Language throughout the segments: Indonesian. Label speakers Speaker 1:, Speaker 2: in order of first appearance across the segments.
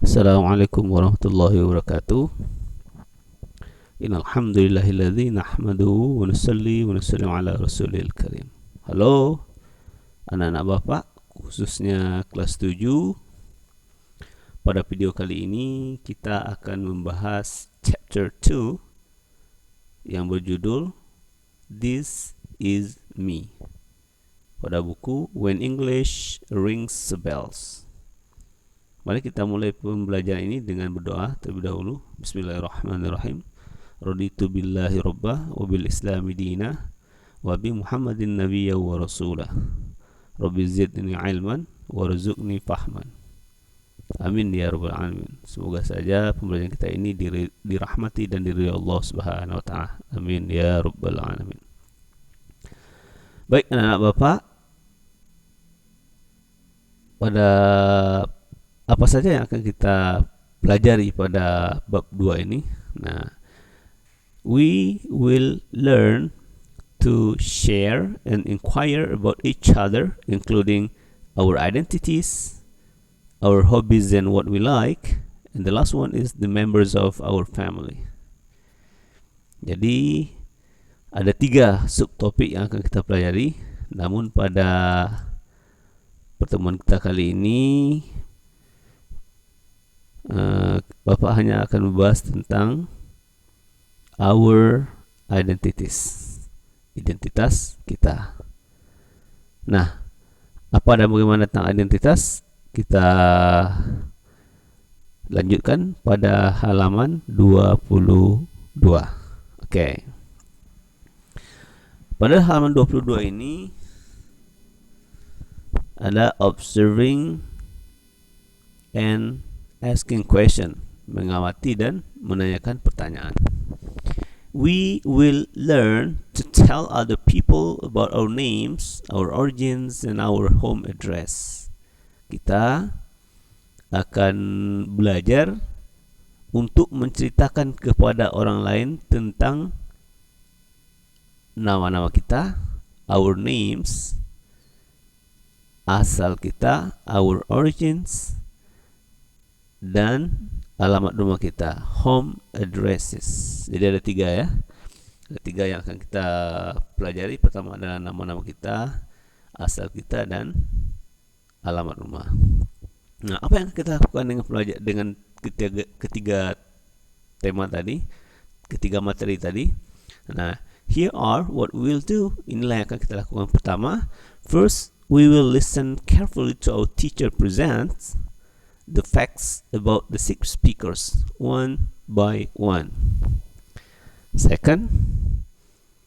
Speaker 1: Assalamualaikum warahmatullahi wabarakatuh. Innal hamdalillahilladzi nahmaduhu wa nusalli wa nusallimu ala rasulil karim. Halo anak-anak Bapak, khususnya kelas 7. Pada video kali ini kita akan membahas chapter 2 yang berjudul This is Me pada buku When English Rings the Bells. Mari kita mulai pembelajaran ini dengan berdoa terlebih dahulu. Bismillahirrahmanirrahim. Raditu billahi rabbah wa bil islami dinah wa bi Muhammadin nabiyya wa rasulah. Rabbi zidni ilman warzuqni fahman. Amin ya rabbal alamin. Semoga saja pembelajaran kita ini dirahmati dan diridhai Allah Subhanahu wa taala. Amin ya rabbal alamin. Baik anak-anak Bapak, pada apa saja yang akan kita pelajari pada bab 2 ini? Nah, we will learn to share and inquire about each other, including our identities, our hobbies and what we like, and the last one is the members of our family. Jadi ada 3 subtopik yang akan kita pelajari. Namun pada pertemuan kita kali ini Bapak hanya akan membahas tentang our identities, identitas kita. Nah, apa dan bagaimana tentang identitas? Kita lanjutkan pada halaman 22. Oke. Pada halaman 22 ini ada observing and asking question, mengamati dan menanyakan pertanyaan. We will learn to tell other people about our names, our origins, and our home address. Kita akan belajar untuk menceritakan kepada orang lain tentang nama-nama kita, our names, asal kita, our origins, dan alamat rumah kita, home addresses. Jadi ada 3 ya. Ada 3 yang akan kita pelajari. Pertama adalah nama-nama kita, asal kita, dan alamat rumah. Nah, apa yang kita lakukan dengan ketiga tema tadi, ketiga materi tadi? Nah, here are what we'll do. Inilah yang akan kita lakukan. Pertama, first we will listen carefully to our teacher present the facts about the 6 speakers one by one. Second,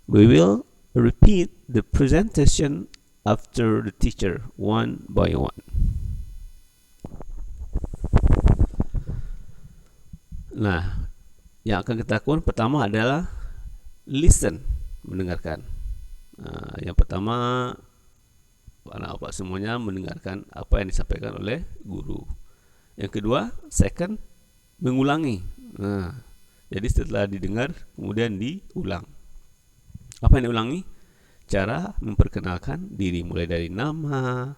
Speaker 1: we will repeat the presentation after the teacher one by one. Nah, yang akan kita lakukan pertama adalah listen, mendengarkan. Yang pertama, anak-anak semuanya mendengarkan apa yang disampaikan oleh guru. Yang kedua, second, mengulangi. Nah, jadi setelah didengar, kemudian diulang. Apa yang diulangi? Cara memperkenalkan diri, mulai dari nama,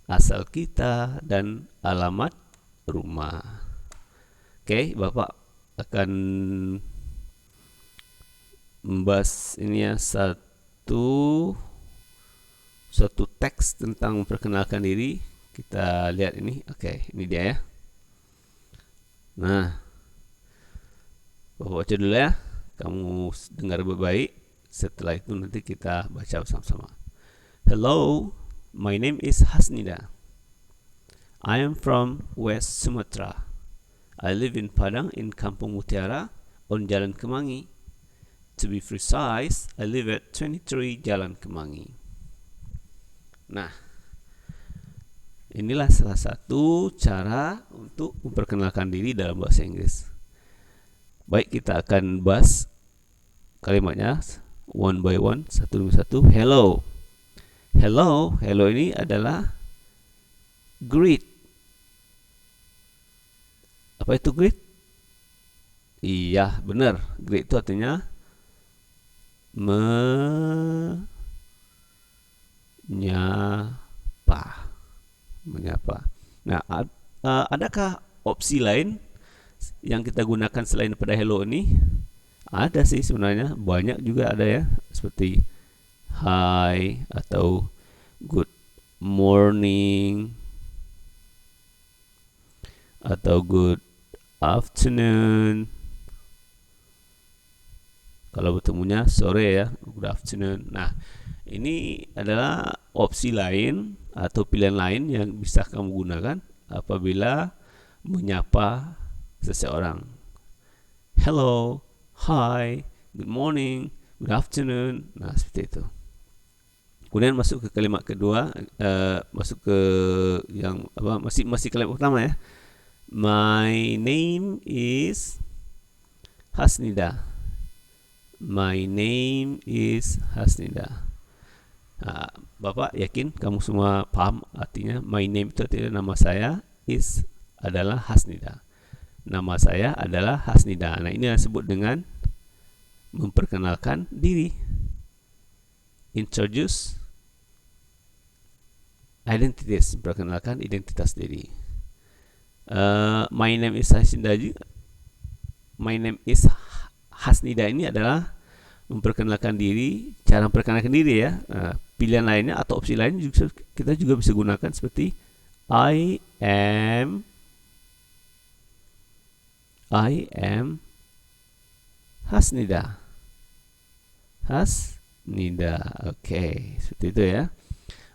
Speaker 1: asal kita, dan alamat rumah. Oke, Bapak akan membahas ini ya, satu teks tentang memperkenalkan diri. Kita lihat ini. Oke, ini dia ya. Nah, Bapak baca dulu ya. Kamu dengar baik-baik. Setelah itu nanti kita baca bersama-sama. Hello, my name is Hasnida. I am from West Sumatra. I live in Padang in Kampung Mutiara on Jalan Kemangi. To be precise, I live at 23 Jalan Kemangi. Nah, inilah salah satu cara untuk memperkenalkan diri dalam bahasa Inggris. Baik, kita akan bahas kalimatnya one by one, satu demi satu. Hello. Hello ini adalah greet. Apa itu greet? Iya, benar. Greet itu artinya menyapa. Nah, adakah opsi lain yang kita gunakan selain pada hello ini? Ada sih sebenarnya, banyak juga ada ya, seperti hi atau good morning atau good afternoon. Kalau bertemunya sore ya, good afternoon. Nah, ini adalah opsi lain atau pilihan lain yang bisa kamu gunakan apabila menyapa seseorang. Hello, hi, good morning, good afternoon. Nah, seperti itu. Kemudian masuk ke kalimat kedua, masuk ke yang apa? Masih kalimat pertama ya. My name is Hasnida. My name is Hasnida. Bapak yakin kamu semua paham artinya my name itu artinya nama saya, is adalah Hasnida. Nama saya adalah Hasnida. Nah, ini yang disebut dengan memperkenalkan diri. Introduce identities, memperkenalkan identitas diri. My name is Hasnida juga. My name is Hasnida ini adalah memperkenalkan diri, cara memperkenalkan diri ya. Pilihan lainnya atau opsi lain juga kita juga bisa gunakan seperti I am Hasnida. Hasnida. Oke, seperti itu ya.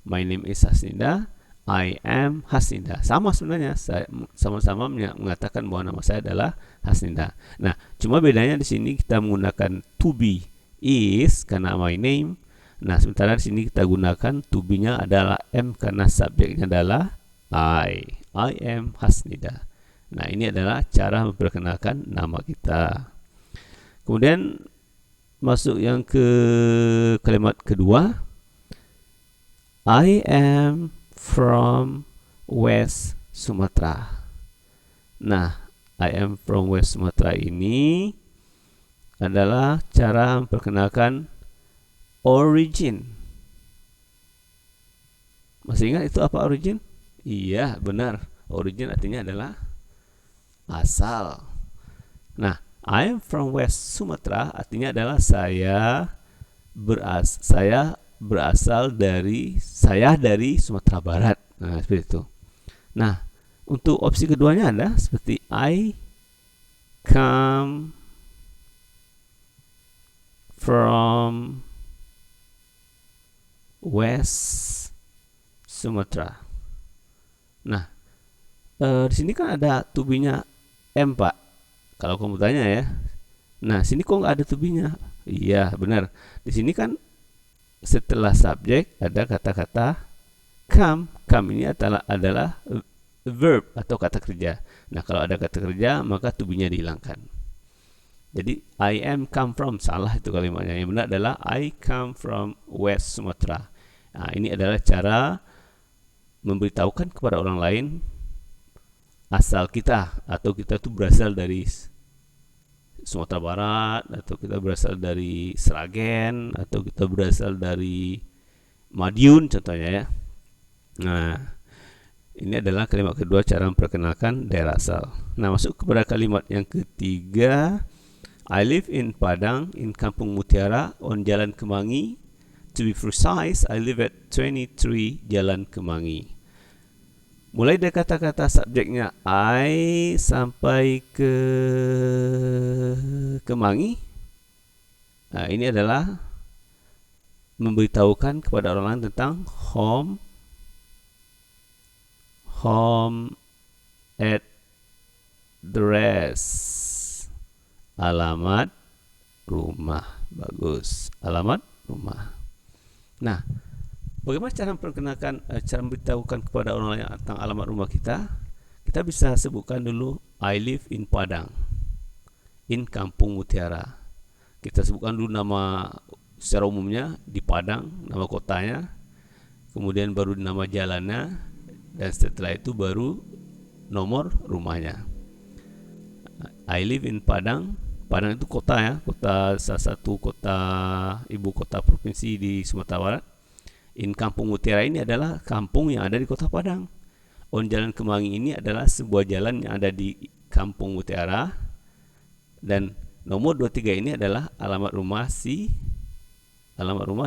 Speaker 1: My name is Hasnida. I am Hasnida. Sama sebenarnya, saya sama-sama mengatakan bahwa nama saya adalah Hasnida. Nah, cuma bedanya di sini kita menggunakan to be is karena my name. Nah, sementara di sini kita gunakan to be-nya adalah am karena subjeknya adalah I. I am Hasnida. Nah, ini adalah cara memperkenalkan nama kita. Kemudian masuk yang ke kalimat kedua. I am from West Sumatra. Nah, I am from West Sumatra ini adalah cara memperkenalkan origin. Masih ingat itu apa origin? Iya, benar. Origin artinya adalah asal. Nah, I am from West Sumatra artinya adalah saya berasal dari Sumatera Barat. Nah, seperti itu. Nah, untuk opsi keduanya ada seperti I come from West Sumatra. Nah, di sini kan ada to be-nya am, Pak. Kalau kamu tanya ya. Nah, sini kok nggak ada to be-nya? Iya, benar. Di sini kan setelah subjek ada kata-kata come. Come ini adalah verb atau kata kerja. Nah, kalau ada kata kerja maka to be-nya dihilangkan. Jadi I am come from, salah itu kalimatnya. Yang benar adalah I come from West Sumatra. Nah, ini adalah cara memberitahukan kepada orang lain asal kita, atau kita itu berasal dari Sumatera Barat, atau kita berasal dari Sragen, atau kita berasal dari Madiun contohnya ya. Nah, ini adalah kalimat kedua, cara memperkenalkan daerah asal. Nah, masuk kepada kalimat yang ketiga. I live in Padang, in Kampung Mutiara, on Jalan Kemangi. To be precise, I live at 23 Jalan Kemangi. Mulai dari kata-kata subjeknya I sampai ke Kemangi. Nah, ini adalah memberitahukan kepada orang lain tentang home address, alamat rumah. Bagus, alamat rumah. Nah, bagaimana cara memperkenalkan, cara memberitahukan kepada orang lain tentang alamat rumah kita? Kita bisa sebutkan dulu I live in Padang, in Kampung Mutiara. Kita sebutkan dulu nama secara umumnya di Padang, nama kotanya, kemudian baru nama jalannya, dan setelah itu baru nomor rumahnya. I live in Padang. Padang itu kota ya, salah satu kota, ibu kota provinsi di Sumatera Barat. In Kampung Mutiara ini adalah kampung yang ada di Kota Padang. on Jalan Kemangi ini adalah sebuah jalan yang ada di Kampung Mutiara, dan nomor 23 ini adalah alamat rumah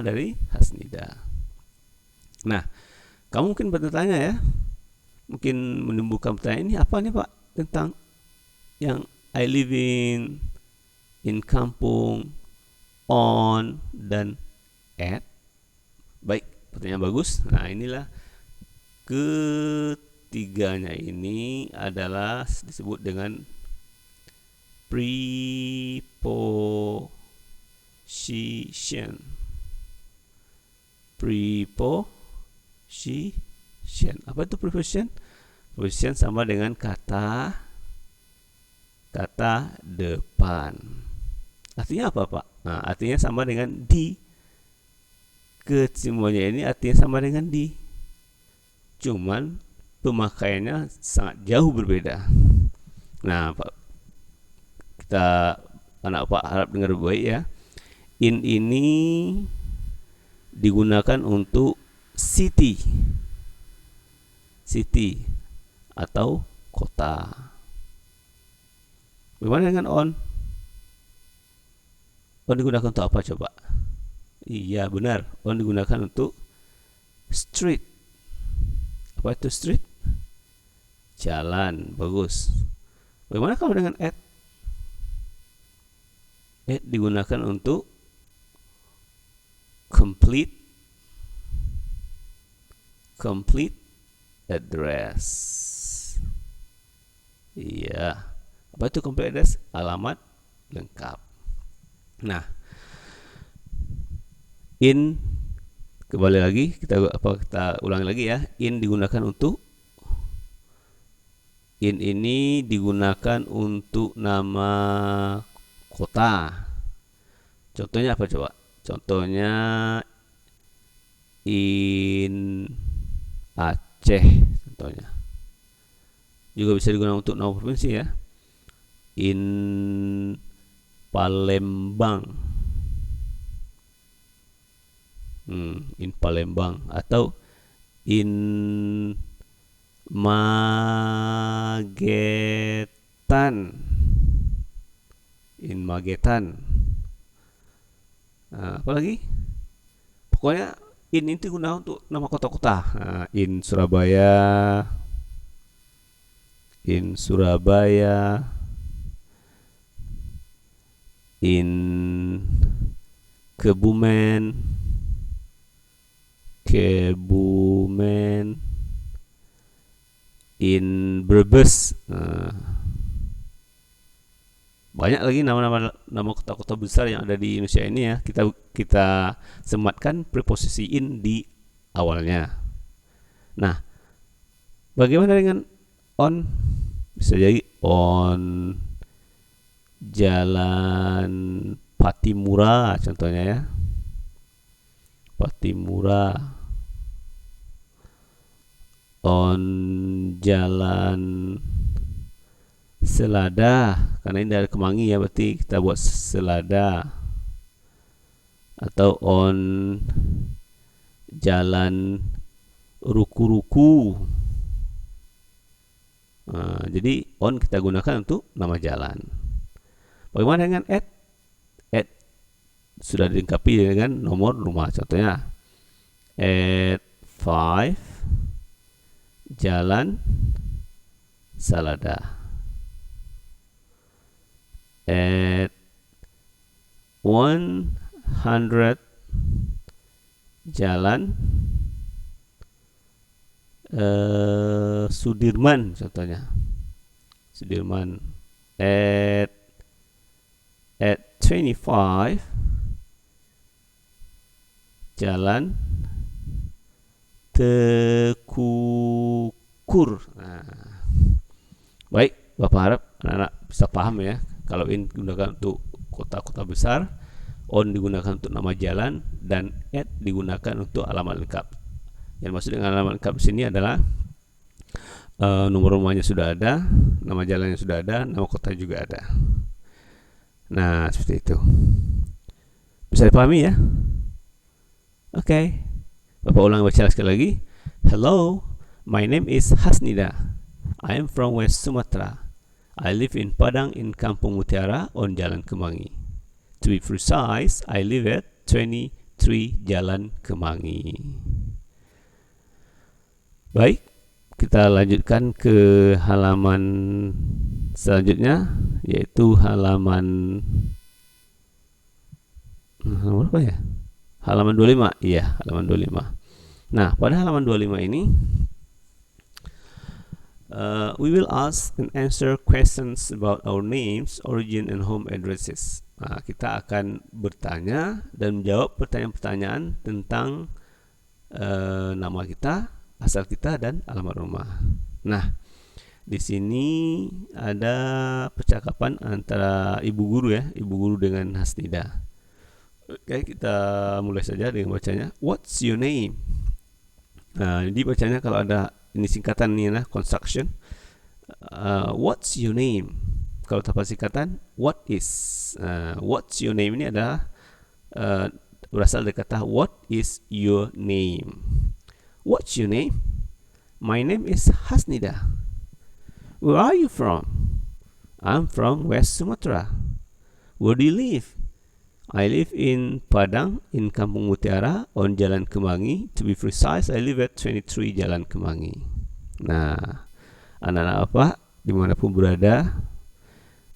Speaker 1: dari Hasnida. Nah, kamu mungkin bertanya ya, mungkin menimbulkan pertanyaan, ini apa nih Pak tentang yang I live in kampung, on, dan at? Baik, pertanyaan bagus. Nah, inilah ketiganya ini adalah disebut dengan preposition. Apa itu preposition? Preposition sama dengan kata depan. Artinya apa Pak? Nah, artinya sama dengan di. Kesemuanya ini artinya sama dengan di, cuman pemakaiannya sangat jauh berbeda. Nah Pak, anak Pak harap dengar baik ya. In ini digunakan untuk city atau kota. Bagaimana dengan on? On digunakan untuk apa coba? Iya benar, on digunakan untuk street. Apa itu street? Jalan. Bagus. Bagaimana kalau dengan at? At digunakan untuk complete address. Iya. Apa itu complete address? Alamat lengkap. Nah, in, kembali lagi kita ulangi lagi ya. In ini digunakan untuk nama kota. Contohnya apa coba? Contohnya in Aceh contohnya. Juga bisa digunakan untuk nama provinsi ya. In Palembang. In Palembang atau in Magetan. Apalagi? Pokoknya in itu guna untuk nama kota-kota. In Surabaya, in Kebumen, in Brebes. Banyak lagi nama kota-kota besar yang ada di Indonesia ini ya. Kita sematkan preposisi in di awalnya. Nah, bagaimana dengan on? Bisa jadi on Jalan Patimura contohnya ya. Patimura. On Jalan Selada, karena ini dari Kemangi ya, berarti kita buat Selada. Atau on Jalan Ruku-Ruku. Jadi on kita gunakan untuk nama jalan. Bagaimana dengan at? At sudah dilengkapi dengan nomor rumah. Contohnya at 5 Jalan Salada. At 100 Jalan Sudirman contohnya. Sudirman. At 25 Jalan Tekukur. Baik, Bapak harap anak-anak bisa paham ya. Kalau in digunakan untuk kota-kota besar, on digunakan untuk nama jalan, dan at digunakan untuk alamat lengkap. Yang maksud dengan alamat lengkap di sini adalah nomor rumahnya sudah ada, nama jalannya sudah ada, nama kota juga ada. Nah, seperti itu. Bisa dipahami ya? Oke. Bapak ulang baca sekali lagi. Hello, My name is Hasnida. I am from West Sumatra. I live in Padang in Kampung Mutiara on Jalan Kemangi. To be precise, I live at 23 Jalan Kemangi. Baik, kita lanjutkan ke halaman selanjutnya, yaitu halaman berapa ya? Halaman 25. Iya, halaman 25. Nah, pada halaman 25 ini we will ask and answer questions about our names, origin, and home addresses. Nah, kita akan bertanya dan menjawab pertanyaan-pertanyaan tentang nama kita, asal kita, dan alamat rumah. Nah, di sini ada percakapan antara ibu guru dengan Hasnida. Oke, kita mulai saja dengan bacanya. What's your name? Nah, jadi bacanya kalau ada ini singkatan nih construction. What's your name? Kalau tanpa singkatan, what is? What's your name ini adalah berasal dari kata what is your name. What's your name? My name is Hasnida. Where are you from? I'm from West Sumatra. Where do you live? I live in Padang in Kampung Mutiara on Jalan Kemangi. To be precise, I live at 23 Jalan Kemangi. Nah, anak-anak apa dimanapun berada,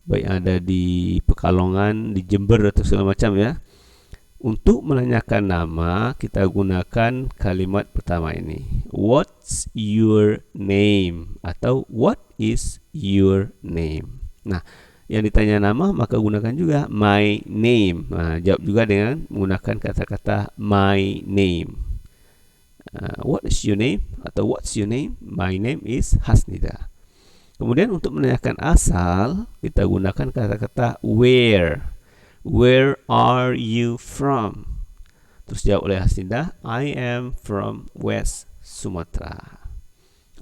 Speaker 1: baik ada di Pekalongan, di Jember atau segala macam ya, untuk menanyakan nama kita gunakan kalimat pertama ini. What's your name? Atau what is your name? Nah, yang ditanya nama maka gunakan juga my name. Nah, jawab juga dengan menggunakan kata-kata my name. What is your name? Atau what's your name? My name is Hasnida. Kemudian untuk menanyakan asal kita gunakan kata-kata where. Where are you from? Terus jawab oleh Hasnida, I am from West Sumatra.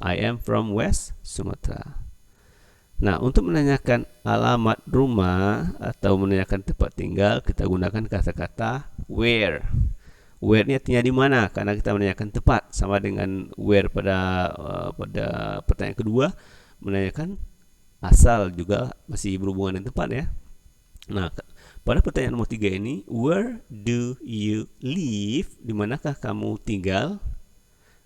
Speaker 1: I am from West Sumatra. Nah, untuk menanyakan alamat rumah atau menanyakan tempat tinggal, kita gunakan kata-kata where. Where ini artinya di mana, karena kita menanyakan tempat, sama dengan where pada pertanyaan kedua, menanyakan asal juga masih berhubungan dengan tempat ya. Nah, pada pertanyaan nomor 3 ini, where do you live? Di manakah kamu tinggal?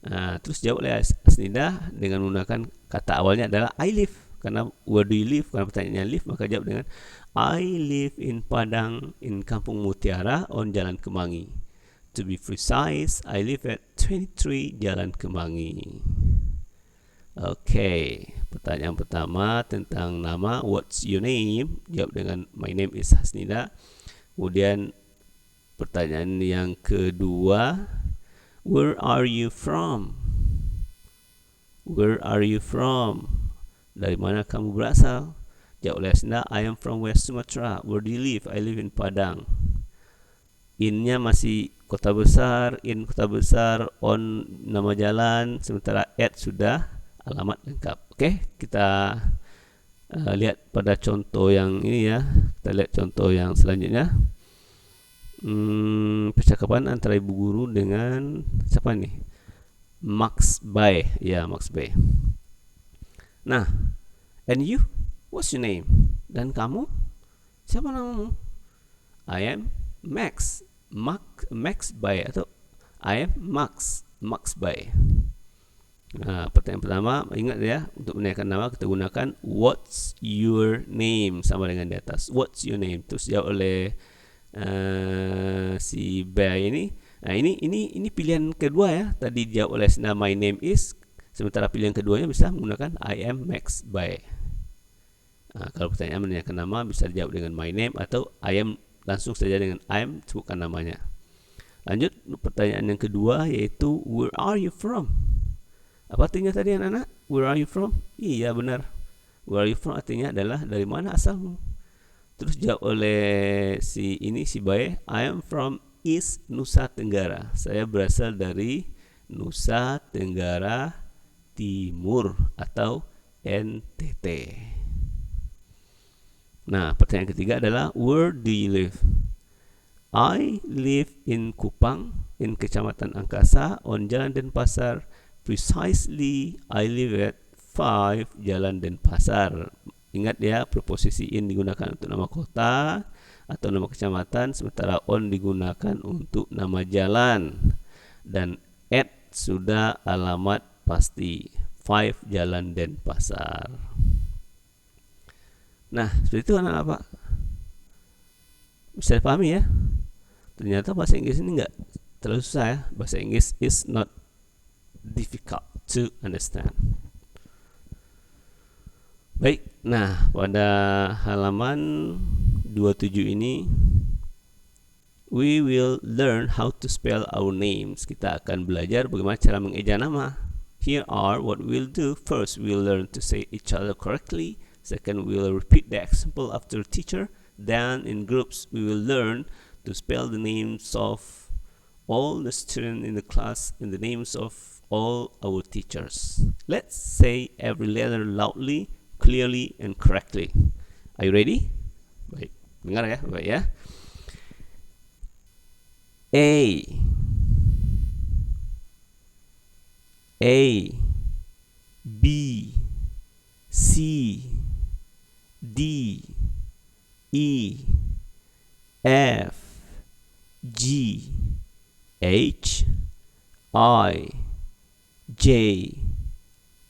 Speaker 1: Nah, terus jawab oleh Hasnida dengan menggunakan kata awalnya adalah I live. Karena where do you live? Karena pertanyaannya live, maka jawab dengan I live in Padang in Kampung Mutiara on Jalan Kemangi. To be precise, I live at 23 Jalan Kemangi. Oke, pertanyaan pertama tentang nama, what's your name? Jawab dengan my name is Hasnida. Kemudian pertanyaan yang kedua, where are you from? Where are you from? Dari mana kamu berasal? Jawab oleh Hasnida, I am from West Sumatra. Where do you live? I live in Padang. In-nya masih kota besar, in kota besar, on nama jalan, sementara at sudah alamat lengkap. Oke, kita lihat pada contoh yang ini ya. Kita lihat contoh yang selanjutnya. Percakapan antara ibu guru dengan siapa nih? Max Bay. Ya, Max Bay. Nah, and you? What's your name? Dan kamu? Siapa namamu? I am Max. Max Bay atau I am Max Bay. Nah, pertanyaan pertama, ingat ya, untuk menanyakan nama kita gunakan what's your name sama dengan di atas. What's your name? Terus jawab oleh si Bay ini. Nah, ini pilihan kedua ya. Tadi jawab oleh my name is. Sementara pilihan keduanya bisa menggunakan I am Max Bay. Nah, kalau pertanyaan menanyakan nama bisa dijawab dengan my name atau I am, langsung saja dengan I am, sebutkan namanya. Lanjut pertanyaan yang kedua, yaitu where are you from? Apa artinya tadi anak-anak? Where are you from? Iya benar. Where are you from artinya adalah dari mana asalmu. Terus jawab oleh si Bay, I am from East Nusa Tenggara. Saya berasal dari Nusa Tenggara Timur atau NTT. Nah, pertanyaan ketiga adalah where do you live? I live in Kupang in Kecamatan Angkasa on Jalan Denpasar Precisely, I live at 5 Jalan Denpasar. Ingat ya, preposisi in digunakan untuk nama kota atau nama kecamatan, sementara on digunakan untuk nama jalan. Dan at sudah alamat pasti, 5 Jalan Denpasar. Nah, seperti itu anak apa? Bisa dipahami ya? Ternyata bahasa Inggris ini nggak terlalu susah ya. Bahasa Inggris is not difficult to understand. Baik, nah pada halaman 27 ini we will learn how to spell our names. Kita akan belajar bagaimana cara mengeja nama. Here are what we'll do. First, we'll learn to say each other correctly. Second, we'll repeat the example after teacher. Then in groups, we will learn to spell the names of all the students in the class and the names of all our teachers. Let's say every letter loudly, clearly, and correctly. Are you ready? Baik, dengar ya, baik ya. A, B, C, D, E, F, G, H, I, J,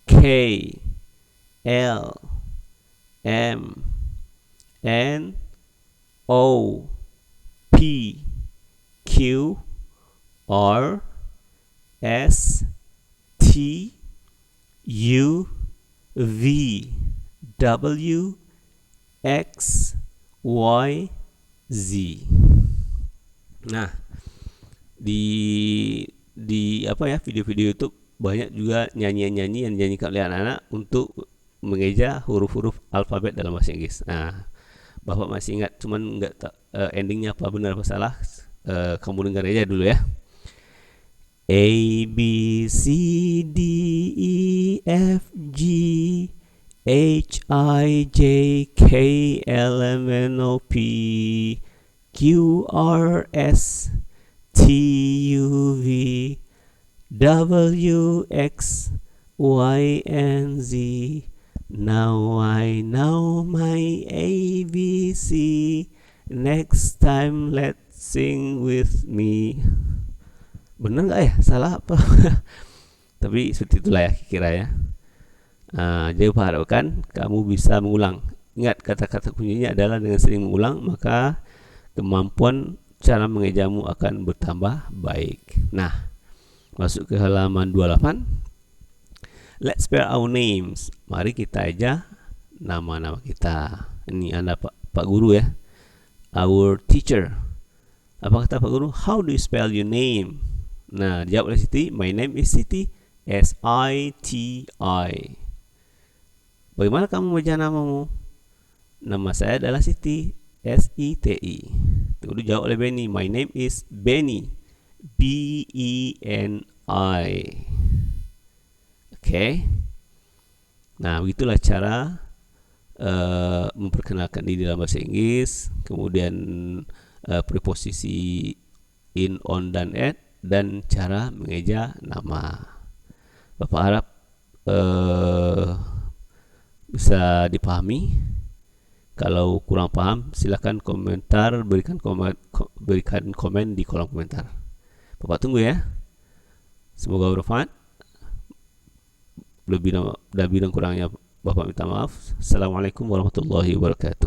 Speaker 1: K, L, M, N, O, P, Q, R, S, T, U, V, W, X, Y, Z. Nah, di apa ya, video-video YouTube banyak juga nyanyian-nyanyi yang dinyanyikan oleh anak-anak untuk mengeja huruf-huruf alfabet dalam bahasa Inggris. Nah, Bapak masih ingat, cuman nggak endingnya apa benar apa salah. Kamu dengar aja dulu ya. A, B, C, D, E, F, G, H, I, J, K, L, M, N, O, P, Q, R, S, T, U, V, W, X, Y, and Z. Now I know my ABC. Next time let's sing with me. Bener nggak ya? Salah apa? Tapi seperti itulah ya kira ya. Jadi harapkan kamu bisa mengulang. Ingat, kata-kata kuncinya adalah dengan sering mengulang, maka kemampuan cara mengejamu akan bertambah baik. Nah, masuk ke halaman 28. Let's spell our names. Mari kita aja nama-nama kita. Ini Anda Pak Guru ya. Our teacher. Apa kata Pak Guru? How do you spell your name? Nah, jawab oleh Siti. My name is Siti. S-I-T-I. Bagaimana kamu membaca namamu? Nama saya adalah Siti. S-I-T-I. Tunggu jawab oleh Benny. My name is Benny. B-E-N-I. Oke. Nah, begitulah cara memperkenalkan diri dalam bahasa Inggris. Kemudian preposisi in, on, dan at, dan cara mengeja nama. Bapak harap bisa dipahami. Kalau kurang paham, silakan komentar, berikan komen di kolom komentar. Bapak tunggu ya. Semoga bermanfaat. Lebih dan kurangnya Bapak minta maaf. Assalamualaikum warahmatullahi wabarakatuh.